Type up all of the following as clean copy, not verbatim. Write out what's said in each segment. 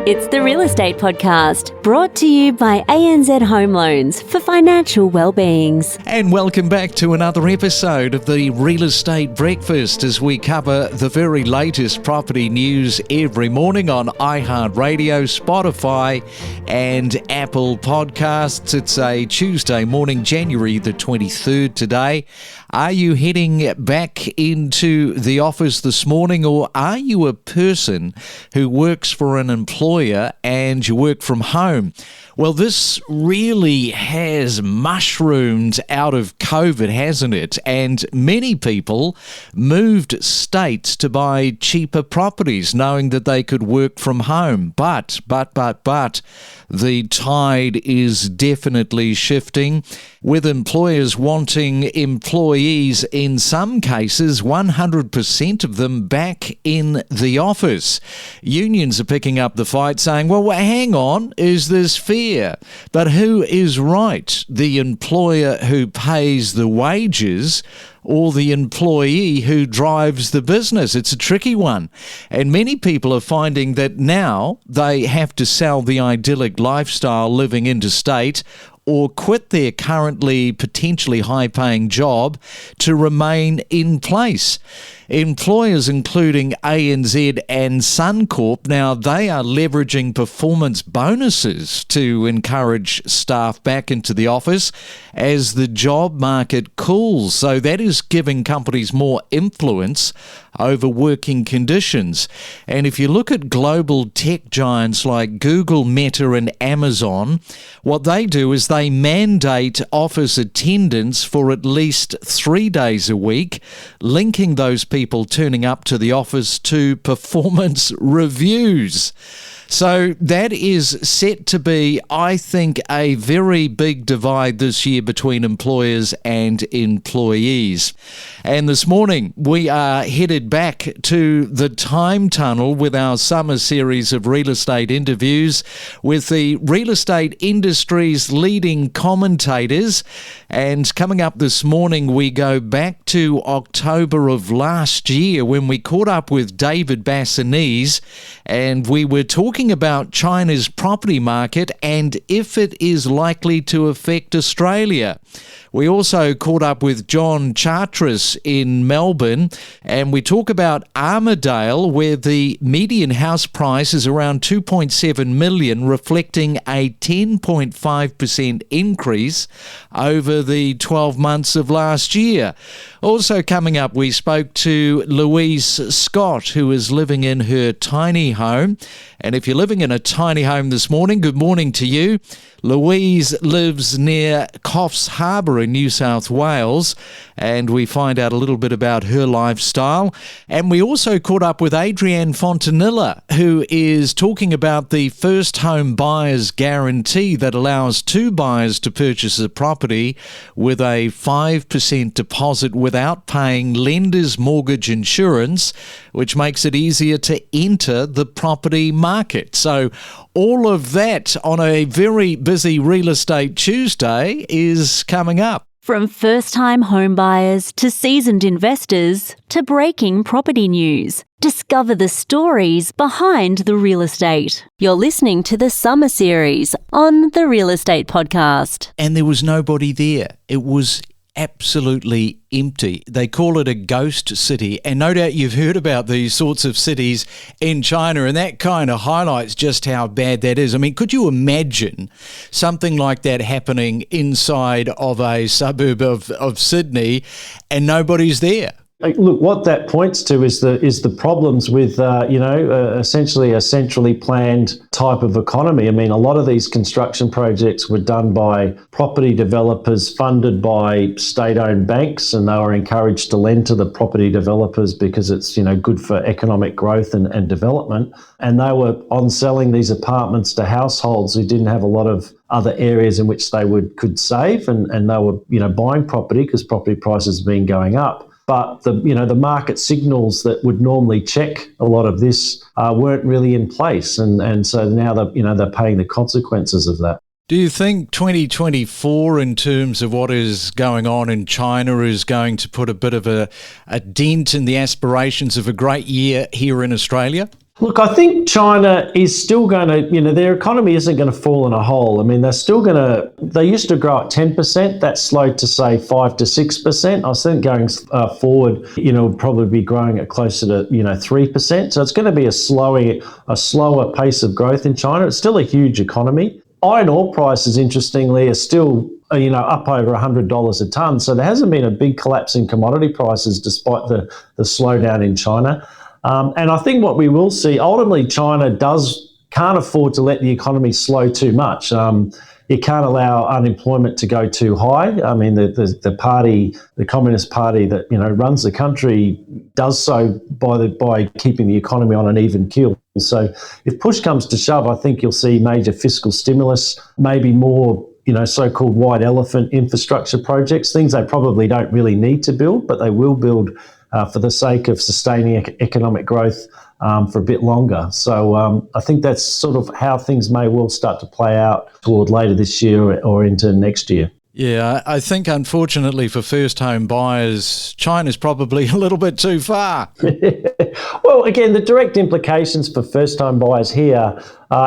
It's the Real Estate Podcast, brought to you by ANZ Home Loans for financial well-beings. And welcome back to another episode of the Real Estate Breakfast as we cover the very latest property news every morning on iHeartRadio, Spotify and Apple Podcasts. It's a Tuesday morning, January the 23rd today. Are you heading back into the office this morning, or are you a person who works for an employer and you work from home? Well, this really has mushroomed out of COVID, hasn't it? And many people moved states to buy cheaper properties, knowing that they could work from home. But, the tide is definitely shifting, with employers wanting employees, in some cases, 100% of them back in the office. Unions are picking up the fight, saying, well, hang on, is this fair? But who is right? The employer who pays the wages or the employee who drives the business? It's a tricky one. And many people are finding that now they have to sell the idyllic lifestyle living interstate or quit their currently potentially high-paying job to remain in place. Employers including ANZ and Suncorp, now they are leveraging performance bonuses to encourage staff back into the office as the job market cools. So that is giving companies more influence over working conditions. And if you look at global tech giants like Google, Meta and Amazon, what they do is they mandate office attendance for at least 3 days a week, linking those people turning up to the office to performance reviews. So that is set to be, I think, a very big divide this year between employers and employees. And this morning, we are headed back to the time tunnel with our summer series of real estate interviews with the real estate industry's leading commentators. And coming up this morning, we go back to October of last year when we caught up with David Bassanese, and we were talking about China's property market and if it is likely to affect Australia. We also caught up with John Chartres in Melbourne, and we talk about Armadale, where the median house price is around 2.7 million, reflecting a 10.5% increase over the 12 months of last year. Also coming up, we spoke to Louise Scott, who is living in her tiny home. And if you're living in a tiny home this morning, good morning to you. Louise lives near Coffs Harbour in New South Wales, and we find out a little bit about her lifestyle. And we also caught up with Arianne Fontanilla, who is talking about the first home buyer's guarantee that allows two buyers to purchase a property with a 5% deposit without paying lender's mortgage insurance, which makes it easier to enter the property market. So all of that on a very busy Real Estate Tuesday is coming up. From first-time home buyers to seasoned investors to breaking property news, discover the stories behind the real estate. You're listening to the summer series on the Real Estate Podcast. And there was nobody there. It was absolutely empty. They call it a ghost city, and no doubt you've heard about these sorts of cities in China, and that kind of highlights just how bad that is. I mean, could you imagine something like that happening inside of a suburb of Sydney and nobody's there? Look, what that points to is the problems with, essentially a centrally planned type of economy. I mean, a lot of these construction projects were done by property developers funded by state-owned banks, and they were encouraged to lend to the property developers because it's, good for economic growth and development. And they were on selling these apartments to households who didn't have a lot of other areas in which they could save, and they were, buying property because property prices have been going up. But the market signals that would normally check a lot of this weren't really in place, and so now they're paying the consequences of that. Do you think 2024, in terms of what is going on in China, is going to put a bit of a dent in the aspirations of a great year here in Australia? Look, I think China is still going to, their economy isn't going to fall in a hole. I mean, they're still going to, they used to grow at 10%. That's slowed to say 5 to 6%. I think going forward, will probably be growing at closer to, 3%. So it's going to be a slower pace of growth in China. It's still a huge economy. Iron ore prices, interestingly, are still up over $100 a tonne. So there hasn't been a big collapse in commodity prices despite the slowdown in China. And I think what we will see, ultimately, China can't afford to let the economy slow too much. It can't allow unemployment to go too high. I mean, the Communist Party that runs the country does so by keeping the economy on an even keel. So if push comes to shove, I think you'll see major fiscal stimulus, maybe more so-called white elephant infrastructure projects, things they probably don't really need to build, but they will build for the sake of sustaining economic growth for a bit longer. So I think that's sort of how things may well start to play out toward later this year or into next year. Yeah, I think unfortunately for first home buyers, China's probably a little bit too far. Well, again, the direct implications for first home buyers here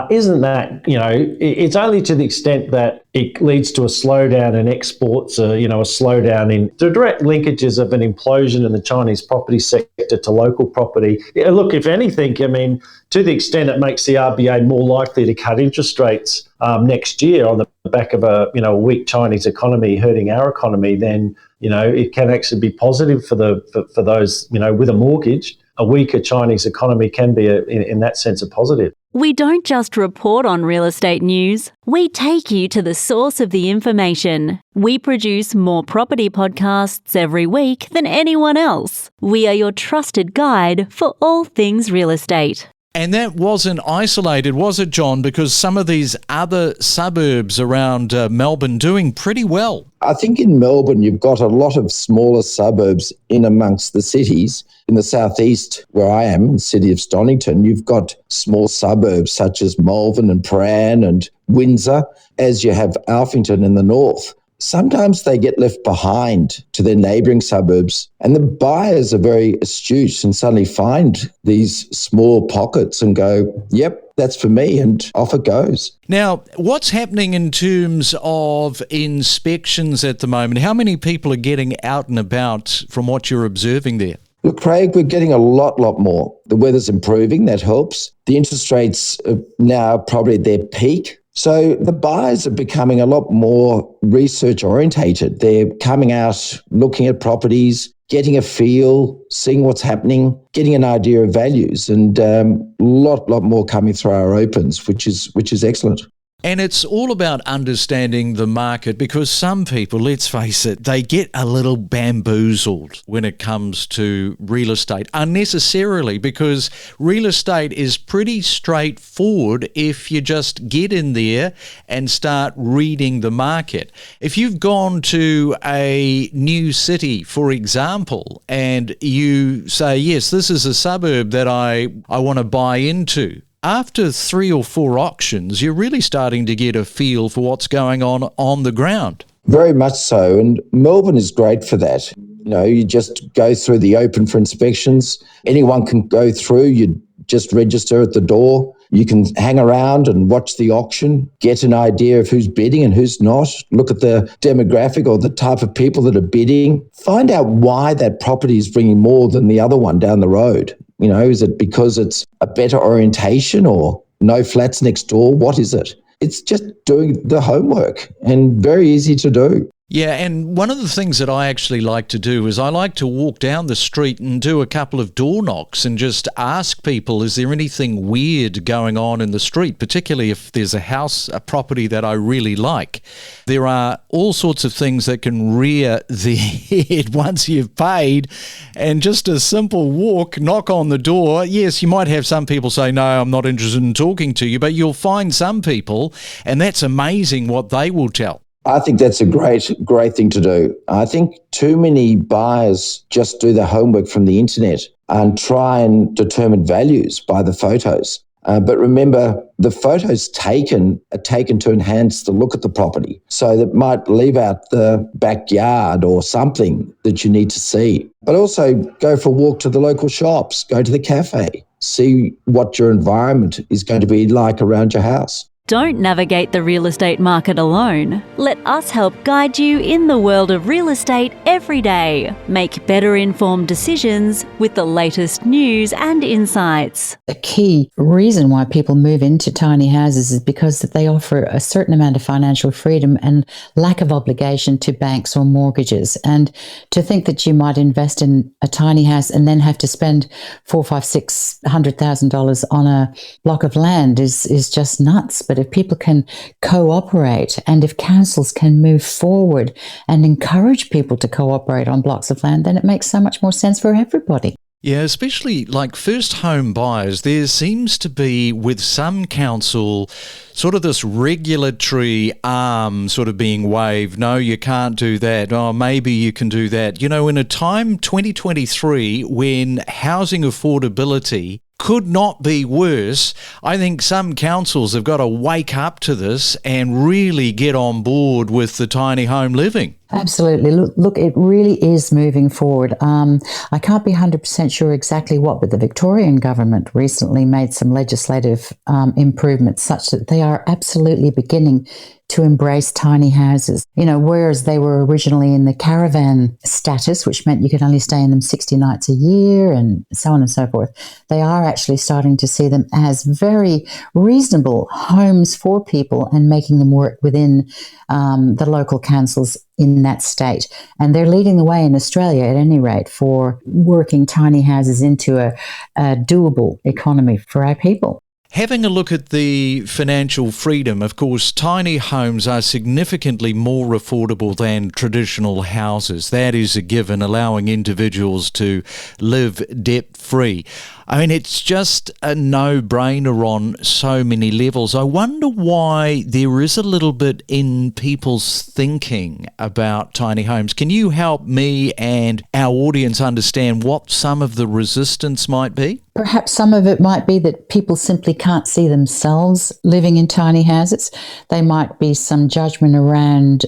isn't that, it's only to the extent that it leads to a slowdown in exports, a slowdown in the direct linkages of an implosion in the Chinese property sector to local property. Yeah, look, if anything, to the extent it makes the RBA more likely to cut interest rates next year on the back of a weak Chinese economy hurting our economy, then it can actually be positive for those with a mortgage. A weaker Chinese economy can be in that sense a positive. We don't just report on real estate news, we take you to the source of the information. We produce more property podcasts every week than anyone else. We are your trusted guide for all things real estate. And that wasn't isolated, was it, John? Because some of these other suburbs around Melbourne doing pretty well. I think in Melbourne, you've got a lot of smaller suburbs in amongst the cities. In the southeast, where I am, in the city of Stonnington, you've got small suburbs such as Malvern and Prahran and Windsor, as you have Alphington in the north. Sometimes they get left behind to their neighbouring suburbs, and the buyers are very astute and suddenly find these small pockets and go, yep, that's for me, and off it goes. Now, what's happening in terms of inspections at the moment? How many people are getting out and about from what you're observing there? Look, Craig, we're getting a lot more. The weather's improving, that helps. The interest rates are now probably at their peak. So the buyers are becoming a lot more research orientated. They're coming out, looking at properties, getting a feel, seeing what's happening, getting an idea of values, and a lot more coming through our opens, which is excellent. And it's all about understanding the market, because some people, let's face it, they get a little bamboozled when it comes to real estate, unnecessarily, because real estate is pretty straightforward if you just get in there and start reading the market. If you've gone to a new city, for example, and you say, yes, this is a suburb that I want to buy into, after 3 or 4 auctions, you're really starting to get a feel for what's going on the ground. Very much so. And Melbourne is great for that. You just go through the open for inspections. Anyone can go through. You just register at the door. You can hang around and watch the auction, get an idea of who's bidding and who's not, look at the demographic or the type of people that are bidding, find out why that property is bringing more than the other one down the road. Is it because it's a better orientation or no flats next door? What is it? It's just doing the homework and very easy to do. Yeah, and one of the things that I actually like to do is I like to walk down the street and do a couple of door knocks and just ask people, is there anything weird going on in the street, particularly if there's a property that I really like. There are all sorts of things that can rear the head once you've paid, and just a simple walk, knock on the door. Yes, you might have some people say, no, I'm not interested in talking to you, but you'll find some people, and that's amazing what they will tell. I think that's a great thing to do. I think too many buyers just do their homework from the internet and try and determine values by the photos. But remember, the photos taken are taken to enhance the look at the property. So that might leave out the backyard or something that you need to see. But also go for a walk to the local shops, go to the cafe. see what your environment is going to be like around your house. Don't navigate the real estate market alone. Let us help guide you in the world of real estate every day. Make better informed decisions with the latest news and insights. A key reason why people move into tiny houses is because that they offer a certain amount of financial freedom and lack of obligation to banks or mortgages. And to think that you might invest in a tiny house and then have to spend $400,000 on a block of land is just nuts. But if people can cooperate and if councils can move forward and encourage people to cooperate on blocks of land, then it makes so much more sense for everybody. Yeah, especially like first home buyers, there seems to be with some council sort of this regulatory arm sort of being waved. No, you can't do that. Oh, maybe you can do that. You know, in a time 2023 when housing affordability could not be worse, I think some councils have got to wake up to this and really get on board with the tiny home living. Absolutely. Look, it really is moving forward. I can't be 100% sure exactly what, but the Victorian government recently made some legislative improvements such that they are absolutely beginning to embrace tiny houses. You know, whereas they were originally in the caravan status, which meant you could only stay in them 60 nights a year and so on and so forth, they are actually starting to see them as very reasonable homes for people and making them work within the local councils in that state. And they're leading the way in Australia, at any rate, for working tiny houses into a doable economy for our people. Having a look at the financial freedom, of course, tiny homes are significantly more affordable than traditional houses. That is a given, allowing individuals to live debt-free. I mean, it's just a no-brainer on so many levels. I wonder why there is a little bit in people's thinking about tiny homes. Can you help me and our audience understand what some of the resistance might be? Perhaps some of it might be that people simply can't see themselves living in tiny houses. There might be some judgment around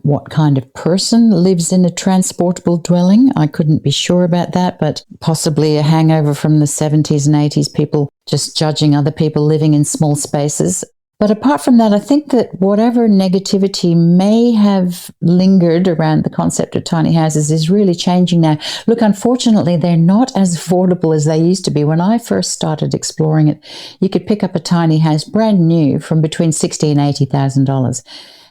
what kind of person lives in a transportable dwelling. I couldn't be sure about that, but possibly a hangover from the 70s and 80s, people just judging other people living in small spaces. But apart from that, I think that whatever negativity may have lingered around the concept of tiny houses is really changing now. Look, unfortunately, they're not as affordable as they used to be. When I first started exploring it, you could pick up a tiny house brand new from between $60,000 and $80,000.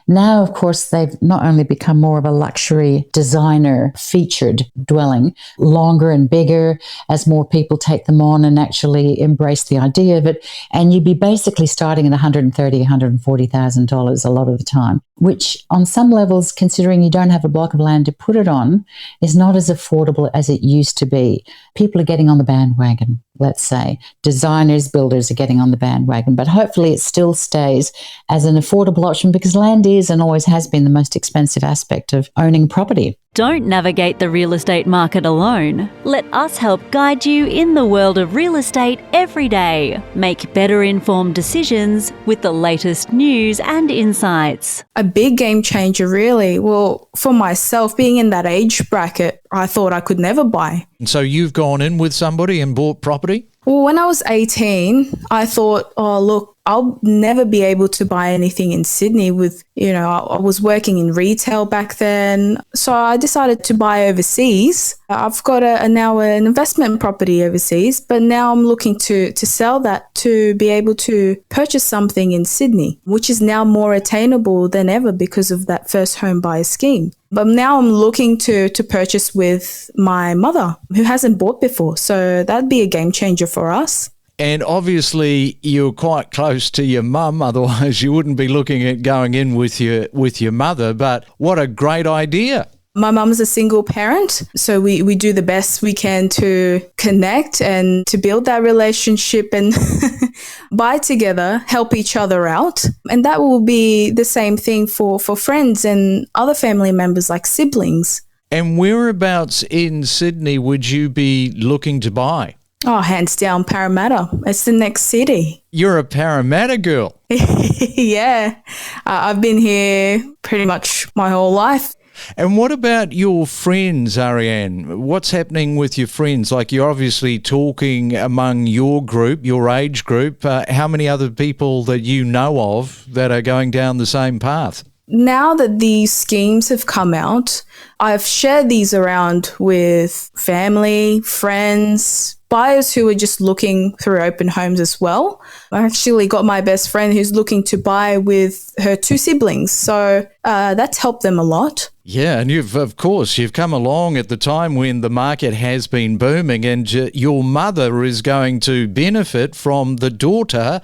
Now, of course, they've not only become more of a luxury designer featured dwelling, longer and bigger as more people take them on and actually embrace the idea of it. And you'd be basically starting at $130,000, $140,000 a lot of the time, which on some levels, considering you don't have a block of land to put it on, is not as affordable as it used to be. People are getting on the bandwagon, let's say. Designers, builders are getting on the bandwagon, but hopefully it still stays as an affordable option because land is and always has been the most expensive aspect of owning property. Don't navigate the real estate market alone. Let us help guide you in the world of real estate every day. Make better informed decisions with the latest news and insights. A big game changer, really. Well, for myself, being in that age bracket, I thought I could never buy. And so you've gone in with somebody and bought property? Well, when I was 18, I thought, oh, look, I'll never be able to buy anything in Sydney with, I was working in retail back then. So I decided to buy overseas. I've got now an investment property overseas, but now I'm looking to sell that to be able to purchase something in Sydney, which is now more attainable than ever because of that first home buyer scheme. But now I'm looking to purchase with my mother, who hasn't bought before. So that'd be a game changer for us. And obviously you're quite close to your mum, otherwise you wouldn't be looking at going in with your mother. But what a great idea. My mum's a single parent, so we do the best we can to connect and to build that relationship and buy together, help each other out. And that will be the same thing for friends and other family members like siblings. And whereabouts in Sydney would you be looking to buy? Oh, hands down, Parramatta. It's the next city. You're a Parramatta girl. Yeah. I've been here pretty much my whole life. And what about your friends, Arianne? What's happening with your friends? Like, you're obviously talking among your group, your age group. How many other people that you know of that are going down the same path? Now that these schemes have come out, I've shared these around with family, friends, buyers who are just looking through open homes as well. I actually got my best friend who's looking to buy with her 2 siblings. So that's helped them a lot. Yeah, and you've come along at the time when the market has been booming, and your mother is going to benefit from the daughter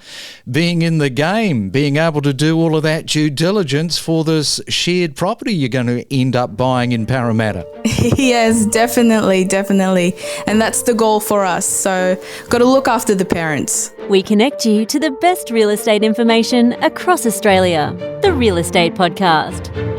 being in the game, being able to do all of that due diligence for this shared property you're going to end up buying in Parramatta. Yes, definitely. And that's the goal for us. So got to look after the parents. We connect you to the best real estate information across Australia. The Real Estate Podcast.